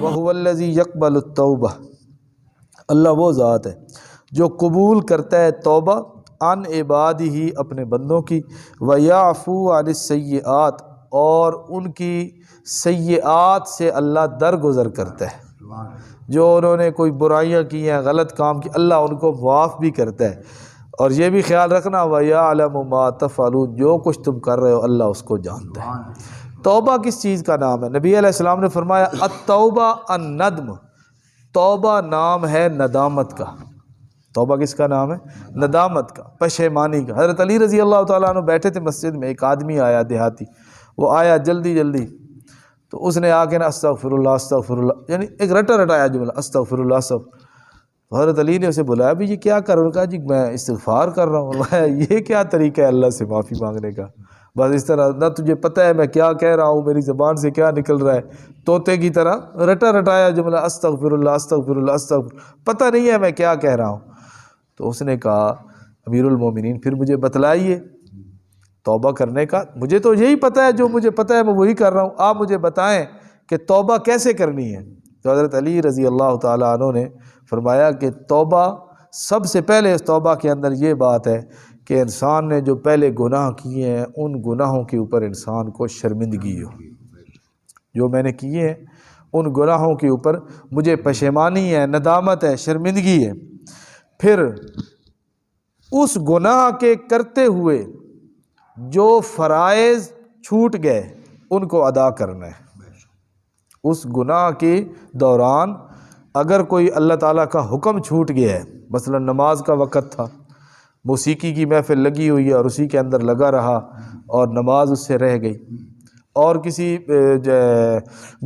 وَهُوَ الَّذِي يَقْبَلُ التَّوْبَةَ، اللہ وہ ذات ہے جو قبول کرتا ہے توبہ عن عبادہ اپنے بندوں کی، وَيَعْفُو عَنِ السَّيِّئَاتِ اور ان کی سیئات سے اللہ درگزر کرتا ہے، جو انہوں نے کوئی برائیاں کی ہیں، غلط کام کی، اللہ ان کو معاف بھی کرتا ہے۔ اور یہ بھی خیال رکھنا وَيَعْلَمُ مَا تَفْعَلُونَ، جو کچھ تم کر رہے ہو اللہ اس کو جانتا ہے۔ توبہ کس چیز کا نام ہے؟ نبی علیہ السلام نے فرمایا التوبہ الندم، توبہ نام ہے ندامت کا۔ توبہ کس کا نام ہے؟ ندامت کا، پشیمانی کا۔ حضرت علی رضی اللہ تعالیٰ عنہ بیٹھے تھے مسجد میں، ایک آدمی آیا دیہاتی، وہ آیا جلدی جلدی، تو اس نے آ کے نا استغفر اللہ استغفر اللہ، یعنی ایک رٹا رٹایا جملہ استغفر اللہ استغفر۔ حضرت علی نے اسے بلایا بھی یہ کیا کر رہا ہوں؟ کہا جی میں استغفار کر رہا ہوں۔ یہ کیا طریقہ ہے اللہ سے معافی مانگنے کا؟ بس اس طرح نہ تجھے پتہ ہے میں کیا کہہ رہا ہوں، میری زبان سے کیا نکل رہا ہے، طوطے کی طرح رٹا رٹایا جملہ استغفر اللہ استغفر اللہ استغفر، پتہ نہیں ہے میں کیا کہہ رہا ہوں۔ تو اس نے کہا امیر المومنین پھر مجھے بتلائیے توبہ کرنے کا، مجھے تو یہی پتہ ہے، جو مجھے پتہ ہے میں وہی کر رہا ہوں، آپ مجھے بتائیں کہ توبہ کیسے کرنی ہے۔ تو حضرت علی رضی اللہ تعالیٰ عنہ نے فرمایا کہ توبہ سب سے پہلے اس توبہ کے اندر یہ بات ہے کہ انسان نے جو پہلے گناہ کیے ہیں ان گناہوں کے اوپر انسان کو شرمندگی ہو، جو میں نے کیے ہیں ان گناہوں کے اوپر مجھے پشیمانی ہے، ندامت ہے، شرمندگی ہے۔ پھر اس گناہ کے کرتے ہوئے جو فرائض چھوٹ گئے ان کو ادا کرنا ہے۔ اس گناہ کے دوران اگر کوئی اللہ تعالیٰ کا حکم چھوٹ گیا ہے، مثلا نماز کا وقت تھا، موسیقی کی محفل لگی ہوئی ہے اور اسی کے اندر لگا رہا اور نماز اس سے رہ گئی، اور کسی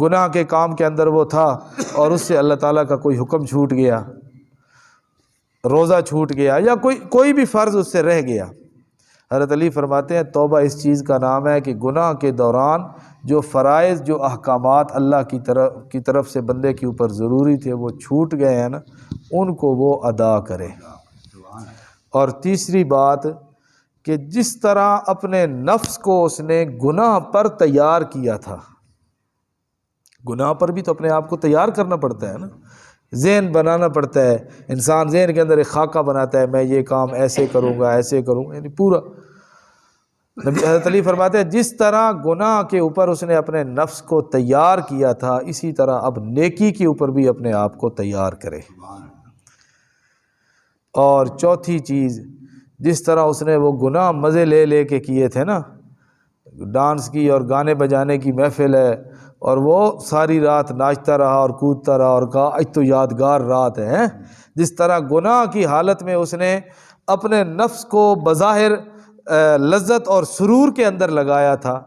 گناہ کے کام کے اندر وہ تھا اور اس سے اللہ تعالیٰ کا کوئی حکم چھوٹ گیا، روزہ چھوٹ گیا یا کوئی بھی فرض اس سے رہ گیا، حضرت علی فرماتے ہیں توبہ اس چیز کا نام ہے کہ گناہ کے دوران جو فرائض، جو احکامات اللہ کی طرف سے بندے کے اوپر ضروری تھے وہ چھوٹ گئے ہیں نا، ان کو وہ ادا کرے۔ اور تیسری بات کہ جس طرح اپنے نفس کو اس نے گناہ پر تیار کیا تھا، گناہ پر بھی تو اپنے آپ کو تیار کرنا پڑتا ہے نا، ذہن بنانا پڑتا ہے، انسان ذہن کے اندر ایک خاکہ بناتا ہے میں یہ کام ایسے کروں گا ایسے کروں گا، یعنی پورا۔ نبی حضرت علی فرماتے ہیں جس طرح گناہ کے اوپر اس نے اپنے نفس کو تیار کیا تھا اسی طرح اب نیکی کے اوپر بھی اپنے آپ کو تیار کرے۔ اور چوتھی چیز، جس طرح اس نے وہ گناہ مزے لے لے کے کیے تھے نا، ڈانس کی اور گانے بجانے کی محفل ہے اور وہ ساری رات ناچتا رہا اور کودتا رہا اور کہا آج تو یادگار رات ہے، جس طرح گناہ کی حالت میں اس نے اپنے نفس کو بظاہر لذت اور سرور کے اندر لگایا تھا،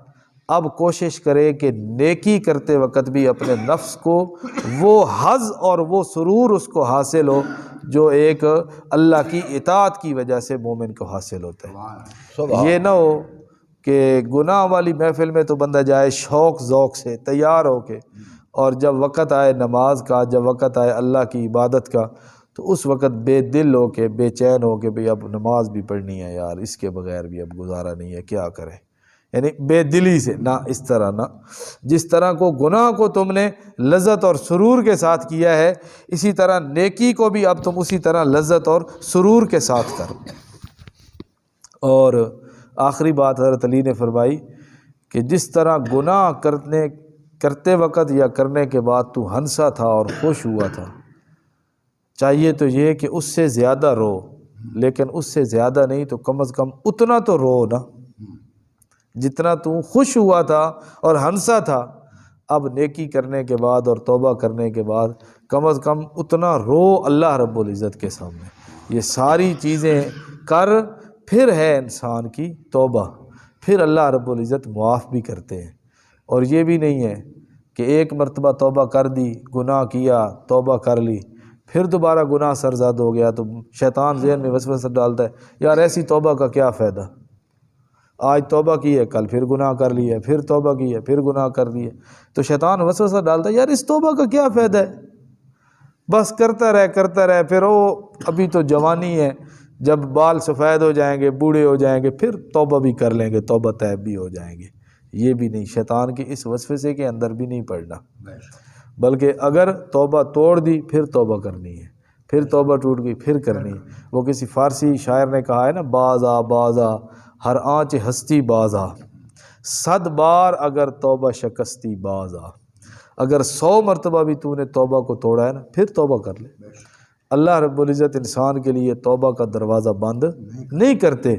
اب کوشش کرے کہ نیکی کرتے وقت بھی اپنے نفس کو وہ حظ اور وہ سرور اس کو حاصل ہو جو ایک اللہ کی اطاعت کی وجہ سے مومن کو حاصل ہوتا ہے۔ یہ نہ ہو کہ گناہ والی محفل میں تو بندہ جائے شوق ذوق سے تیار ہو کے، اور جب وقت آئے نماز کا، جب وقت آئے اللہ کی عبادت کا، تو اس وقت بے دل ہو کے، بے چین ہو کے بھئی اب نماز بھی پڑھنی ہے یار، اس کے بغیر بھی اب گزارا نہیں ہے، کیا کرے، یعنی بے دلی سے نہ، اس طرح نہ۔ جس طرح کو گناہ کو تم نے لذت اور سرور کے ساتھ کیا ہے اسی طرح نیکی کو بھی اب تم اسی طرح لذت اور سرور کے ساتھ کرو۔ اور آخری بات حضرت علی نے فرمائی کہ جس طرح گناہ کرتے وقت یا کرنے کے بعد تو ہنسا تھا اور خوش ہوا تھا، چاہیے تو یہ کہ اس سے زیادہ رو، لیکن اس سے زیادہ نہیں تو کم از کم اتنا تو رو نا جتنا تو خوش ہوا تھا اور ہنسا تھا، اب نیکی کرنے کے بعد اور توبہ کرنے کے بعد کم از کم اتنا رو اللہ رب العزت کے سامنے۔ یہ ساری چیزیں کر پھر ہے انسان کی توبہ، پھر اللہ رب العزت معاف بھی کرتے ہیں۔ اور یہ بھی نہیں ہے کہ ایک مرتبہ توبہ کر دی، گناہ کیا، توبہ کر لی، پھر دوبارہ گناہ سرزد ہو گیا تو شیطان ذہن میں وسوسہ ڈالتا ہے یار ایسی توبہ کا کیا فائدہ، آج توبہ کی ہے کل پھر گناہ کر لی ہے، پھر توبہ کی ہے پھر گناہ کر دی ہے، تو شیطان وسوسہ ڈالتا ہے یار اس توبہ کا کیا فائدہ ہے، بس کرتا رہ، پھر وہ ابھی تو جوانی ہے، جب بال سفید ہو جائیں گے، بوڑھے ہو جائیں گے، پھر توبہ بھی کر لیں گے، توبہ طیب بھی ہو جائیں گے۔ یہ بھی نہیں، شیطان کے اس وسوسے کے اندر بھی نہیں پڑنا، بلکہ اگر توبہ توڑ دی پھر توبہ کرنی ہے، پھر توبہ ٹوٹ گئی پھر کرنی ہے۔ وہ کسی فارسی شاعر نے کہا ہے نا، باز آ باز آ ہر آنچ ہستی باز آ، 100 بار اگر توبہ شکستی باز آ۔ اگر 100 مرتبہ بھی تو نے توبہ کو توڑا ہے نا، پھر توبہ کر لے۔ اللہ رب العزت انسان کے لیے توبہ کا دروازہ بند نہیں کرتے۔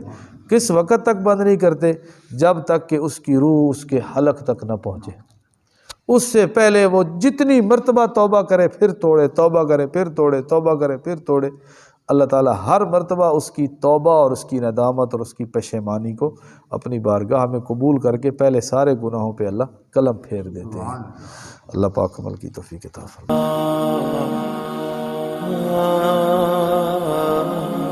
کس وقت تک بند نہیں کرتے؟ جب تک کہ اس کی روح اس کے حلق تک نہ پہنچے۔ اس سے پہلے وہ جتنی مرتبہ توبہ کرے پھر توڑے، توبہ کرے پھر توڑے، توبہ کرے پھر توڑے، اللہ تعالیٰ ہر مرتبہ اس کی توبہ اور اس کی ندامت اور اس کی پشیمانی کو اپنی بارگاہ میں قبول کر کے پہلے سارے گناہوں پہ اللہ قلم پھیر دیتے ہیں۔ اللہ پاک عمل کی توفیق عطا فرمائے۔